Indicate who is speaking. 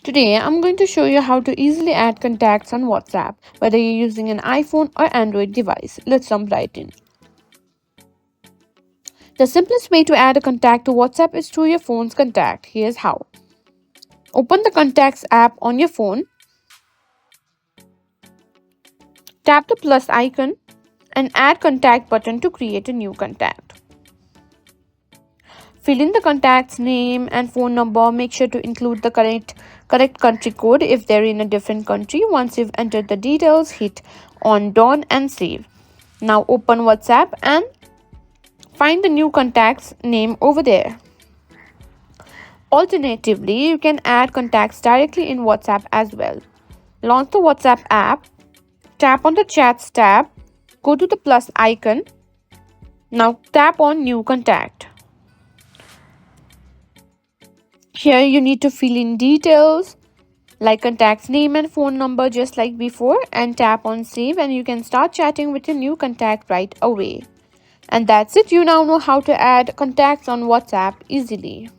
Speaker 1: Today, I'm going to show you how to easily add contacts on WhatsApp, whether you're using an iPhone or Android device. Let's jump right in. The simplest way to add a contact to WhatsApp is through your phone's contact. Here's how. Open the Contacts app on your phone, tap the plus icon, and add contact button to create a new contact. Fill in the contact's name and phone number. Make sure to include the correct country code if they're in a different country. Once you've entered the details, hit on done and save. Now open WhatsApp and find the new contact's name over there. Alternatively, you can add contacts directly in WhatsApp as well. Launch the WhatsApp app, tap on the Chats tab, go to the plus icon. Now tap on New Contact. Here you need to fill in details like contact's name and phone number just like before, and tap on save, and you can start chatting with your new contact right away. And that's it. You now know how to add contacts on WhatsApp easily.